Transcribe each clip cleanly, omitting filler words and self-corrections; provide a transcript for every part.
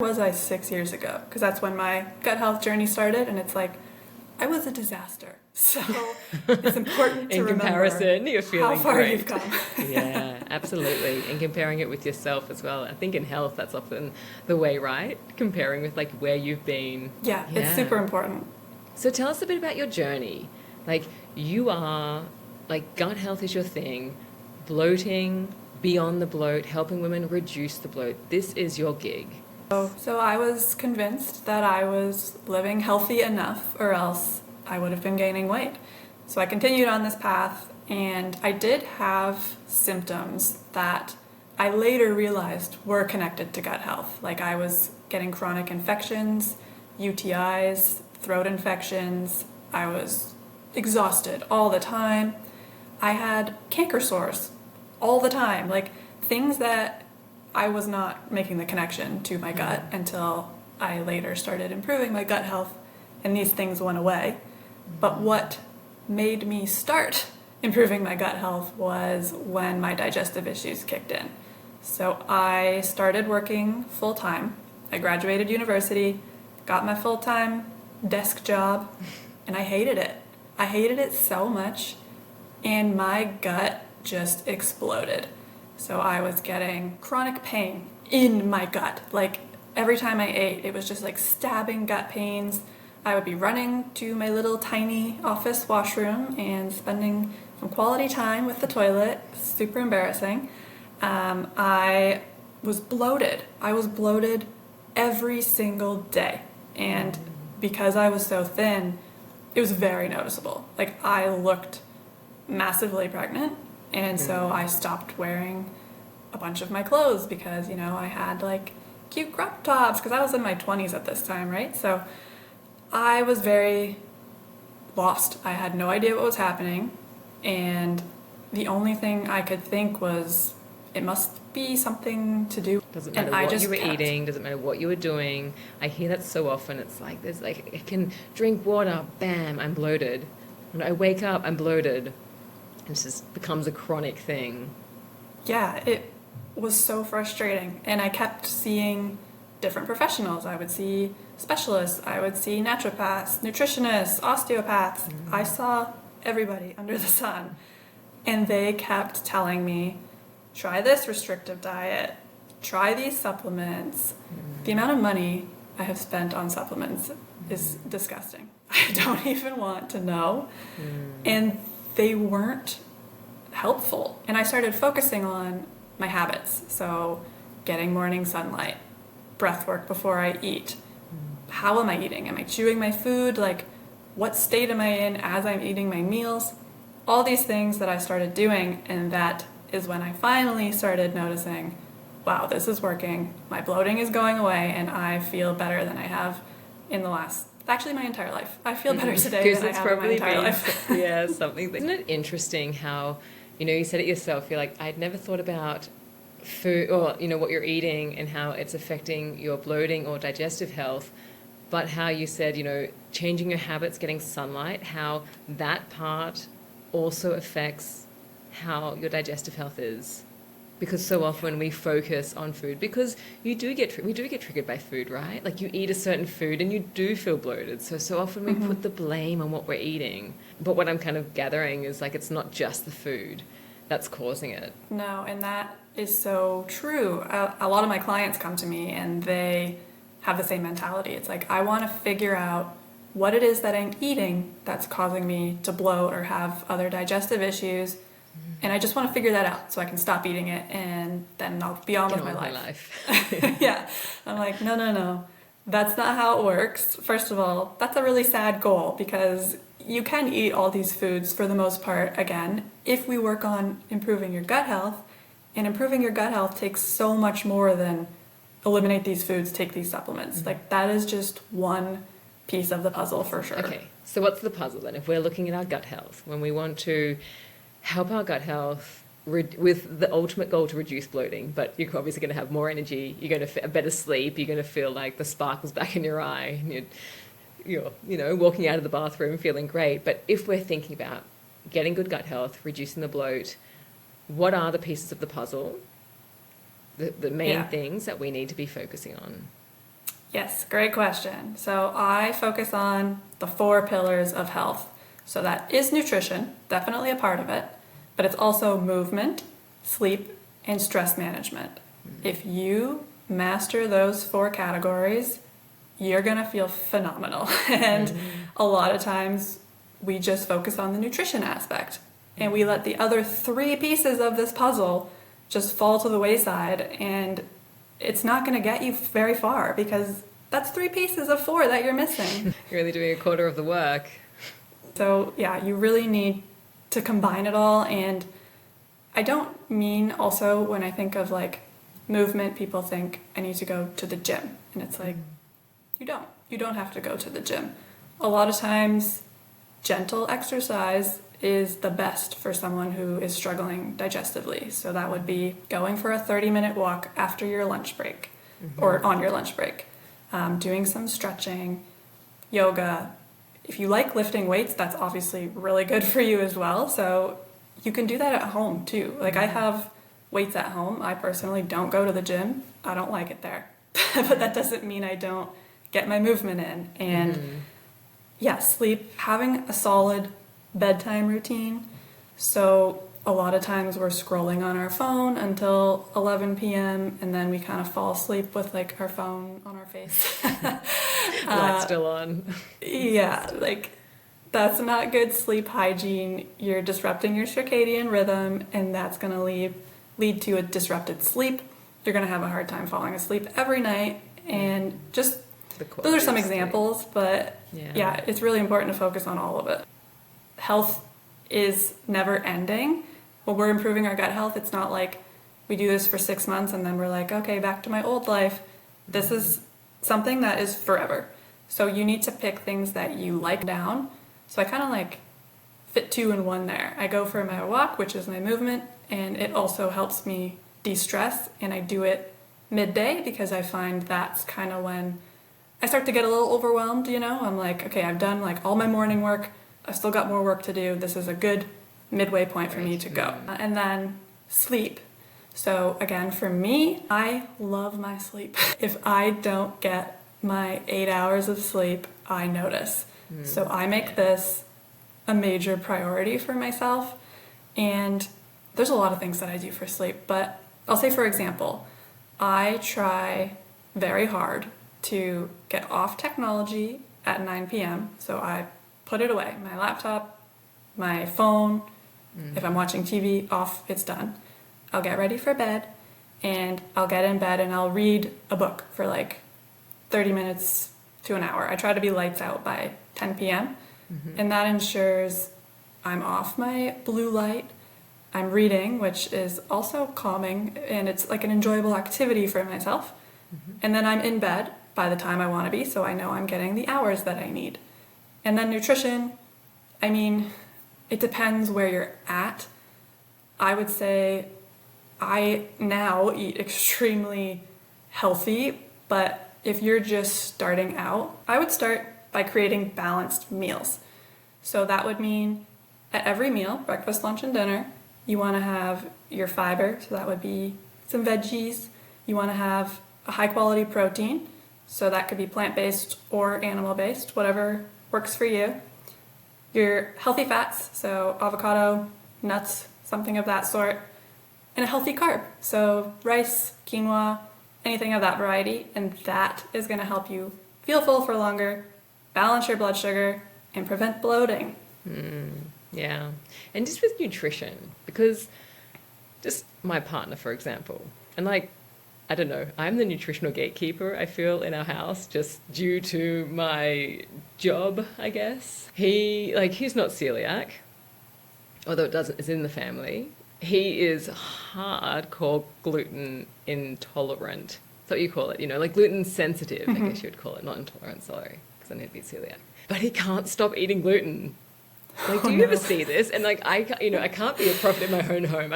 Was I 6 years ago? Because that's when my gut health journey started, and it's like, I was a disaster. So it's important to In comparison, you're how feeling far great. you've come. Yeah, absolutely. And comparing it with yourself as well. I think in health, that's often the way, right? Comparing with like where you've been. Yeah, it's super important. So tell us a bit about your journey. Like you are, like gut health is your thing, bloating, beyond the bloat, helping women reduce the bloat. This is your gig. So I was convinced that I was living healthy enough, or else I would have been gaining weight. So I continued on this path, and I did have symptoms that I later realized were connected to gut health. Like I was getting chronic infections, UTIs, throat infections. I was exhausted all the time. I had canker sores all the time. Like things that I was not making the connection to my gut until I later started improving my gut health, and these things went away. But what made me start improving my gut health was when my digestive issues kicked in. So I started working full-time. I graduated university, got my full-time desk job, and I hated it. I hated it so much, and my gut just exploded. So I was getting chronic pain in my gut. Like every time I ate, it was just like stabbing gut pains. I would be running to my little tiny office washroom and spending some quality time with the toilet. Super embarrassing. I was bloated. I was bloated every single day. And because I was so thin, it was very noticeable. Like I looked massively pregnant. And so I stopped wearing a bunch of my clothes because, I had like cute crop tops because I was in my 20s at this time, right? So I was very lost. I had no idea what was happening. And the only thing I could think was it must be something to do. Doesn't matter what you were eating, doesn't matter what you were doing. I hear that so often. It's like, there's like, I can drink water, bam, I'm bloated. When I wake up, I'm bloated. It just becomes a chronic thing. Yeah, it was so frustrating. And I kept seeing different professionals. I would see specialists, I would see naturopaths, nutritionists, osteopaths. I saw everybody under the sun. And they kept telling me, try this restrictive diet, try these supplements. The amount of money I have spent on supplements is disgusting. I don't even want to know. And they weren't helpful. And I started focusing on my habits. So getting morning sunlight, breath work before I eat. How am I eating? Am I chewing my food? Like, what state am I in as I'm eating my meals? All these things that I started doing, and that is when I finally started noticing, wow, this is working. My bloating is going away, and I feel better than I have in the last actually my entire life. I feel better today than I have in my entire life. Yeah, something. Isn't it interesting how, you said it yourself, you're like, I'd never thought about food or, what you're eating and how it's affecting your bloating or digestive health, but how you said, changing your habits, getting sunlight, how that part also affects how your digestive health is. Because so often we focus on food because we do get triggered by food, right? Like you eat a certain food and you do feel bloated. So often we put the blame on what we're eating. But what I'm kind of gathering is like it's not just the food that's causing it. No, and that is so true. A lot of my clients come to me and they have the same mentality. It's like, I want to figure out what it is that I'm eating that's causing me to bloat or have other digestive issues. And I just want to figure that out so I can stop eating it and then I'll be on with my life. Yeah. I'm like, no. That's not how it works. First of all, that's a really sad goal because you can eat all these foods for the most part, again, if we work on improving your gut health. And improving your gut health takes so much more than eliminate these foods, take these supplements. Like that is just one piece of the puzzle for sure. Okay. So what's the puzzle then? If we're looking at our gut health, when we want to help our gut health with the ultimate goal to reduce bloating, but you're obviously going to have more energy, you're going to better sleep, you're going to feel like the sparkles back in your eye, and you're walking out of the bathroom feeling great. But if we're thinking about getting good gut health, reducing the bloat, what are the pieces of the puzzle, the main things that we need to be focusing on? Yes, great question. So I focus on the 4 pillars of health. So that is nutrition, definitely a part of it, but it's also movement, sleep, and stress management. If you master those 4 categories, you're gonna feel phenomenal. And a lot of times we just focus on the nutrition aspect and we let the other 3 pieces of this puzzle just fall to the wayside, and it's not gonna get you very far because that's 3 pieces of 4 that you're missing. You're only doing a quarter of the work. So yeah, you really need to combine it all. And I don't mean also when I think of like movement, people think I need to go to the gym. And it's like, you don't. You don't have to go to the gym. A lot of times, gentle exercise is the best for someone who is struggling digestively. So that would be going for a 30-minute walk after your lunch break or on your lunch break, doing some stretching, yoga. If you like lifting weights, that's obviously really good for you as well. So you can do that at home too. Like I have weights at home. I personally don't go to the gym. I don't like it there. But that doesn't mean I don't get my movement in. And yeah, sleep, having a solid bedtime routine. So a lot of times we're scrolling on our phone until 11 p.m. and then we kind of fall asleep with like our phone on our face. Light's still on. Yeah, like that's not good sleep hygiene. You're disrupting your circadian rhythm, and that's going to lead to a disrupted sleep. You're going to have a hard time falling asleep every night. And just those are some examples, but yeah, it's really important to focus on all of it. Health is never ending. When we're improving our gut health, it's not like we do this for 6 months and then we're like, okay, back to my old life. This is something that is forever. So you need to pick things that you like down. So I kind of like fit 2 in 1 there. I go for my walk, which is my movement, and it also helps me de-stress, and I do it midday because I find that's kind of when I start to get a little overwhelmed, you know? I'm like, okay, I've done like all my morning work. I've still got more work to do. This is a good midway point for me to go. And then sleep. So again, for me, I love my sleep. If I don't get my 8 hours of sleep, I notice. So I make this a major priority for myself. And there's a lot of things that I do for sleep, but I'll say, for example, I try very hard to get off technology at 9 p.m. So I put it away, my laptop, my phone. If I'm watching TV, off, it's done. I'll get ready for bed, and I'll get in bed and I'll read a book for like 30 minutes to an hour. I try to be lights out by 10 p.m. And that ensures I'm off my blue light. I'm reading, which is also calming, and it's like an enjoyable activity for myself. And then I'm in bed by the time I want to be, so I know I'm getting the hours that I need. And then nutrition, I mean, it depends where you're at. I would say I now eat extremely healthy, but if you're just starting out, I would start by creating balanced meals. So that would mean at every meal, breakfast, lunch, and dinner, you want to have your fiber, so that would be some veggies. You want to have a high quality protein, so that could be plant-based or animal-based, whatever works for you. Your healthy fats, so avocado, nuts, something of that sort, and a healthy carb, so rice, quinoa, anything of that variety, and that is going to help you feel full for longer, balance your blood sugar, and prevent bloating. Yeah. And just with nutrition, because just my partner, for example, and like, I don't know, I'm the nutritional gatekeeper, I feel, in our house, just due to my job, I guess. He's not celiac, although it's in the family. He is hardcore gluten intolerant. That's what you call it, like gluten sensitive, I guess you would call it, not intolerant, sorry, because I need to be celiac. But he can't stop eating gluten. Like, do you ever see this? And like, I can't be a prophet in my own home.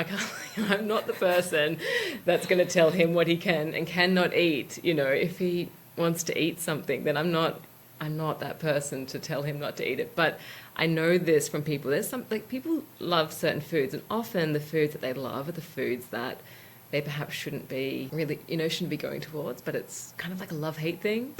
I'm not the person that's going to tell him what he can and cannot eat. If he wants to eat something, then I'm not that person to tell him not to eat it. But I know this from people. There's people love certain foods, and often the foods that they love are the foods that they perhaps shouldn't be really, shouldn't be going towards. But it's kind of like a love-hate thing.